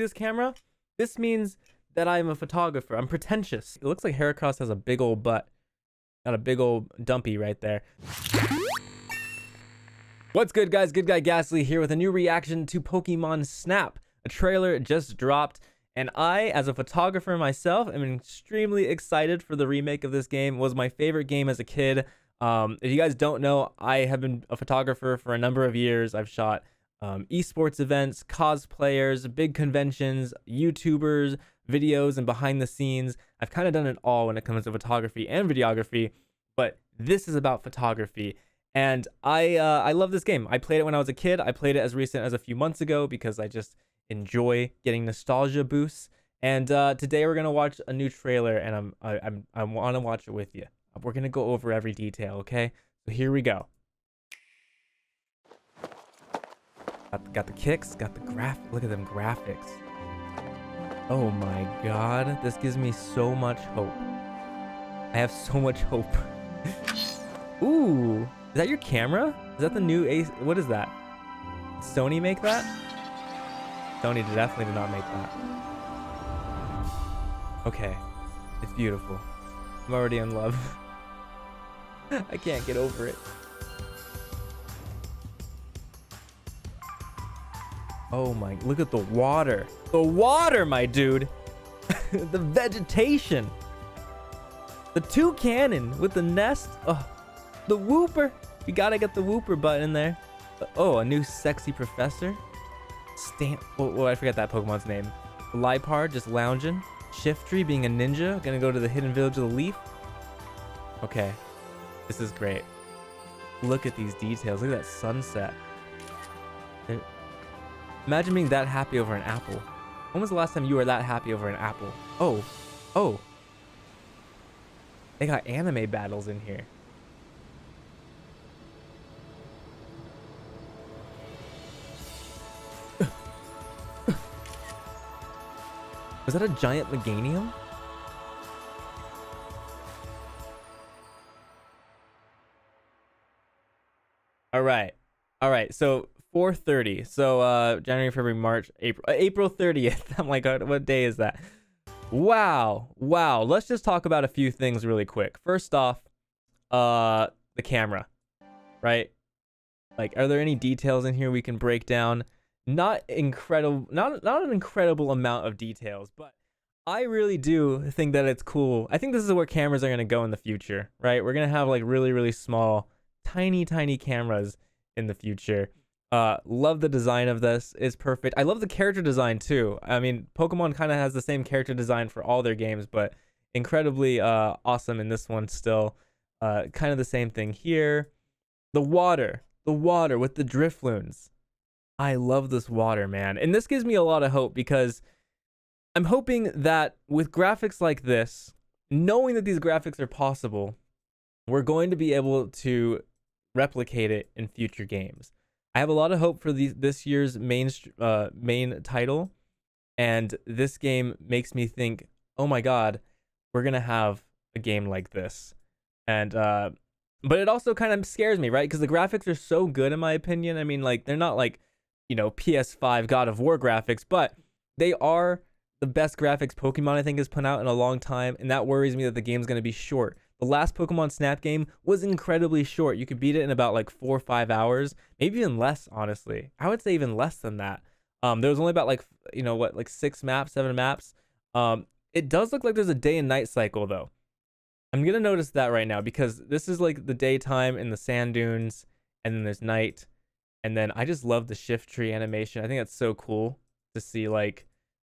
this camera, this means that I'm a photographer. I'm pretentious. It looks like Heracross has a big old butt. Got a big old dumpy right there. What's good, guys? Good Guy Ghastly here with a new reaction to Pokemon Snap. A trailer just dropped, and I, as a photographer myself, am extremely excited for the remake of this game. It was my favorite game as a kid. If you guys don't know, I have been a photographer for a number of years. I've shot esports events, cosplayers, big conventions, YouTubers, videos, and behind the scenes. I've kind of done it all when it comes to photography and videography, but this is about photography. And I love this game. I played it when I was a kid. I played it as recent as a few months ago because I just enjoy getting nostalgia boosts. And today we're gonna watch a new trailer, and I want to watch it with you. We're gonna go over every detail, okay? So here we go. Got the kicks, got the look at them graphics. Oh my god, this gives me so much hope. I have so much hope. Ooh, is that your camera? Is that the new Ace? What is that? Did Sony make that? Sony definitely did not make that. Okay, it's beautiful. I'm already in love. I can't get over it. Oh my, look at the water. The water, my dude. The vegetation. The toucan with the nest. Oh, the whooper. You gotta get the whooper button in there. Oh, a new sexy professor. Oh, I forgot that Pokemon's name. Liepard just lounging. Shiftry being a ninja. Gonna go to the hidden village of the leaf. Okay. This is great. Look at these details. Look at that sunset. Imagine being that happy over an apple. When was the last time you were that happy over an apple? Oh. They got anime battles in here. Was that a giant Meganium? All right. So 4:30. So January, February, March, April 30th. I'm like, what day is that? Wow. Let's just talk about a few things really quick. First off, the camera, right? Like, are there any details in here we can break down? Not incredible, not an incredible amount of details, but I really do think that it's cool. I think this is where cameras are gonna go in the future, right? We're gonna have like really small, tiny cameras in the future. Love the design of this. It's perfect. I love the character design too. I mean, Pokemon kind of has the same character design for all their games, but incredibly awesome in this one still. Kind of the same thing here. The water with the Drifloons. I love this water, man. And this gives me a lot of hope because I'm hoping that with graphics like this, knowing that these graphics are possible, we're going to be able to replicate it in future games. I have a lot of hope for this year's main title, and this game makes me think, oh my god, we're gonna have a game like this. And but it also kind of scares me, right? Because the graphics are so good in my opinion. I mean, like, they're not like, you know, PS5 God of War graphics, but they are the best graphics Pokemon I think has put out in a long time, and that worries me that the game's gonna be short. The last Pokemon Snap game was incredibly short. You could beat it in about like 4 or 5 hours, maybe even less, honestly. I would say even less than that. There was only about like, you know what, like 7 maps. It does look like there's a day and night cycle though. I'm gonna notice that right now because this is like the daytime in the sand dunes, and then there's night. And then I just love the shift tree animation. I think that's so cool to see like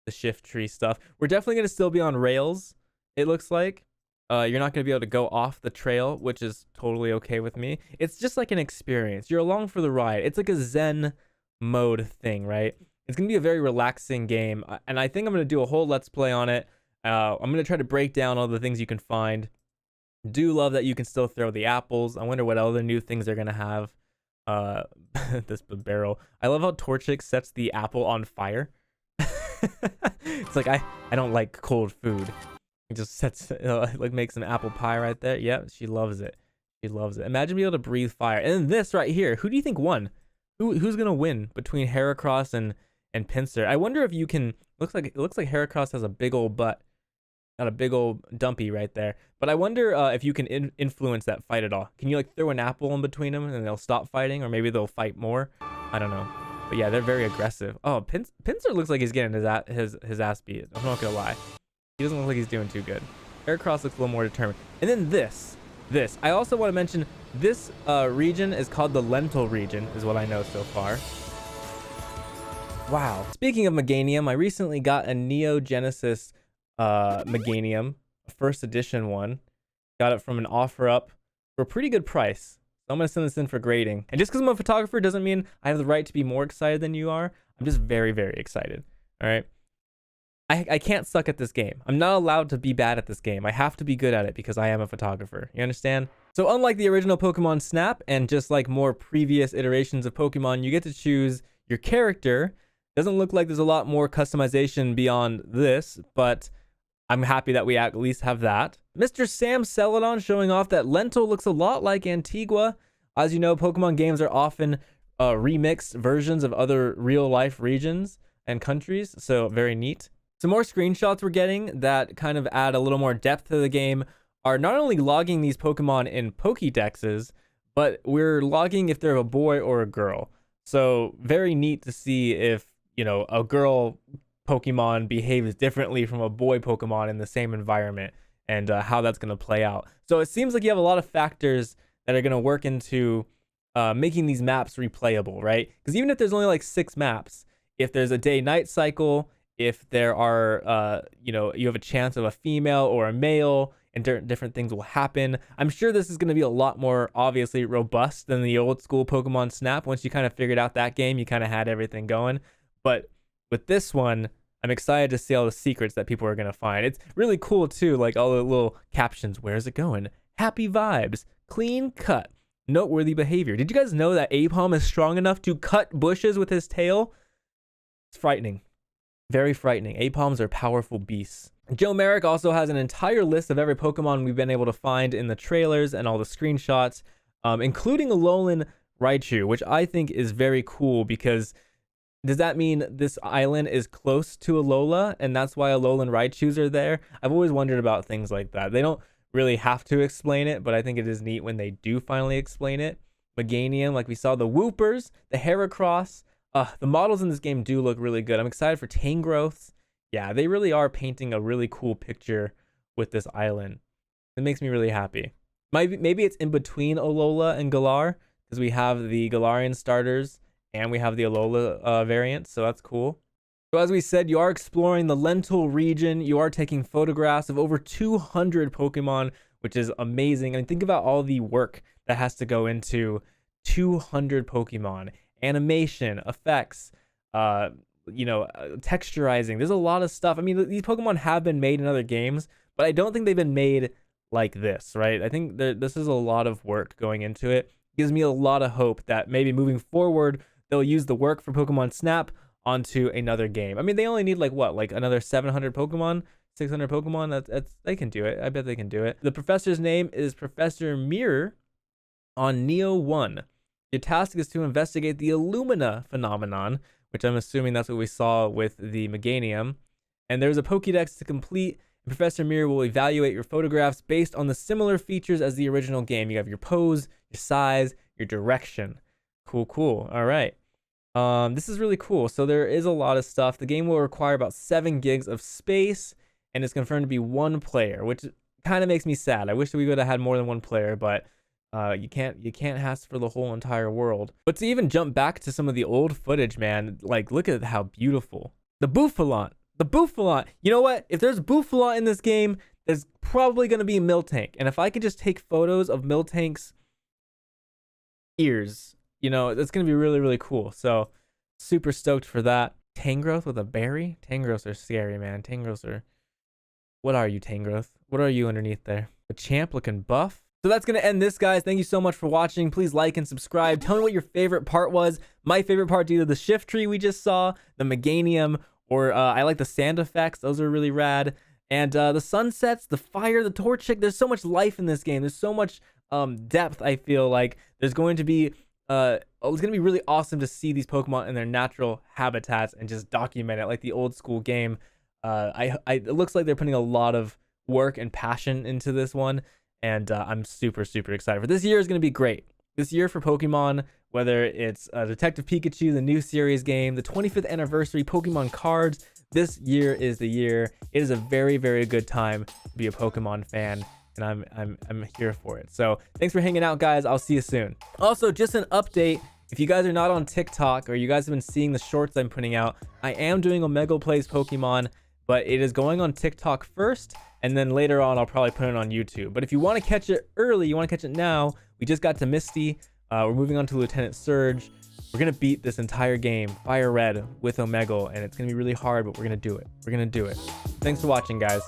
the shift tree stuff. We're definitely gonna still be on rails, it looks like. You're not going to be able to go off the trail, which is totally okay with me. It's just like an experience. You're along for the ride. It's like a Zen mode thing, right? It's going to be a very relaxing game. And I think I'm going to do a whole Let's Play on it. I'm going to try to break down all the things you can find. Do love that you can still throw the apples. I wonder what other new things they're going to have. This barrel. I love how Torchic sets the apple on fire. It's like, I don't like cold food. Just sets like makes an apple pie right there. Yep, she loves it. Imagine being able to breathe fire. And then this right here, who do you think won? Who's gonna win between Heracross and Pinsir. I wonder if you can, it looks like Heracross has a big old butt. Got a big old dumpy right there. But I wonder if you can influence that fight at all. Can you like throw an apple in between them and they'll stop fighting, or maybe they'll fight more? I don't know. But yeah, they're very aggressive. Oh, Pinsir looks like he's getting his ass beat. I'm not gonna lie. He doesn't look like he's doing too good. Heracross looks a little more determined. And then this. I also want to mention this region is called the Lental region, is what I know so far. Wow. Speaking of Meganium, I recently got a Neo Genesis Meganium, a first edition one. Got it from an offer up for a pretty good price. So I'm gonna send this in for grading. And just because I'm a photographer doesn't mean I have the right to be more excited than you are. I'm just very, very excited. All right. I can't suck at this game. I'm not allowed to be bad at this game. I have to be good at it because I am a photographer. You understand? So unlike the original Pokemon Snap and just like more previous iterations of Pokemon, you get to choose your character. Doesn't look like there's a lot more customization beyond this, but I'm happy that we at least have that. Mr. Sam Celadon showing off that Lental looks a lot like Antigua. As you know, Pokemon games are often remixed versions of other real life regions and countries, so very neat. Some more screenshots we're getting that kind of add a little more depth to the game are not only logging these Pokemon in Pokédexes, but we're logging if they're a boy or a girl. So very neat to see if, you know, a girl Pokemon behaves differently from a boy Pokemon in the same environment, and how that's going to play out. So it seems like you have a lot of factors that are going to work into making these maps replayable, right? Because even if there's only like 6 maps, if there's a day-night cycle, if there are, you know, you have a chance of a female or a male, and different things will happen. I'm sure this is going to be a lot more obviously robust than the old school Pokemon Snap. Once you kind of figured out that game, you kind of had everything going. But with this one, I'm excited to see all the secrets that people are going to find. It's really cool too, like all the little captions. Where's it going? Happy vibes, clean cut, noteworthy behavior. Did you guys know that Apom is strong enough to cut bushes with his tail? It's frightening. Very frightening. Apoms are powerful beasts. Joe Merrick also has an entire list of every Pokemon we've been able to find in the trailers and all the screenshots, including Alolan Raichu, which I think is very cool because does that mean this island is close to Alola and that's why Alolan Raichus are there? I've always wondered about things like that. They don't really have to explain it, but I think it is neat when they do finally explain it. Meganium, like we saw, the Whoopers, the Heracross. The models in this game do look really good. I'm excited for Tangrowths. Yeah, they really are painting a really cool picture with this island. It makes me really happy. Maybe it's in between Alola and Galar because we have the Galarian starters and we have the Alola variant, so that's cool. So as we said, you are exploring the Lental region. You are taking photographs of over 200 Pokemon, which is amazing. I mean, think about all the work that has to go into 200 Pokemon. Animation, effects, you know, texturizing. There's a lot of stuff. I mean, these Pokemon have been made in other games, but I don't think they've been made like this, right? I think this is a lot of work going into it. It gives me a lot of hope that maybe moving forward, they'll use the work from Pokemon Snap onto another game. I mean, they only need like what, like another 700 Pokemon, 600 Pokemon. That's they can do it. I bet they can do it. The professor's name is Professor Mirror on Neo 1. Your task is to investigate the Illumina phenomenon, which I'm assuming that's what we saw with the Meganium. And there's a Pokédex to complete. Professor Mirror will evaluate your photographs based on the similar features as the original game. You have your pose, your size, your direction. Cool, cool. All right. This is really cool. So there is a lot of stuff. The game will require about 7 gigs of space, and it's confirmed to be 1 player, which kind of makes me sad. I wish that we would have had more than 1 player, but you can't ask for the whole entire world. But to even jump back to some of the old footage, man, like look at how beautiful. The Bouffalant. You know what? If there's Bouffalant in this game, there's probably going to be Miltank. And if I could just take photos of Miltank's ears, you know, that's going to be really, really cool. So super stoked for that. Tangrowth with a berry? Tangrowths are scary, man. Tangrowths are... What are you, Tangrowth? What are you underneath there? A champ looking buff? So that's going to end this, guys. Thank you so much for watching. Please like and subscribe. Tell me what your favorite part was. My favorite part, either the shift tree we just saw, the Meganium, or I like the sand effects. Those are really rad. And the sunsets, the fire, the Torchic. There's so much life in this game. There's so much depth, I feel like. There's going to be it's gonna be really awesome to see these Pokemon in their natural habitats and just document it like the old school game. It looks like they're putting a lot of work and passion into this one, and I'm super excited for this year. Is gonna be great. This year for Pokemon, whether it's Detective Pikachu, the new series game, the 25th anniversary Pokemon cards, this year is the year. It is a very good time to be a Pokemon fan, and I'm here for it. So thanks for hanging out, guys. I'll see you soon. Also, just an update. If you guys are not on TikTok or you guys have been seeing the shorts I'm putting out, I am doing Omega Plays Pokemon, but it is going on TikTok first, and then later on I'll probably put it on YouTube. But if you want to catch it early, you want to catch it now, we just got to Misty. We're moving on to Lieutenant Surge. We're going to beat this entire game, Fire Red, with Omegle, and it's going to be really hard, but we're going to do it. We're going to do it. Thanks for watching, guys.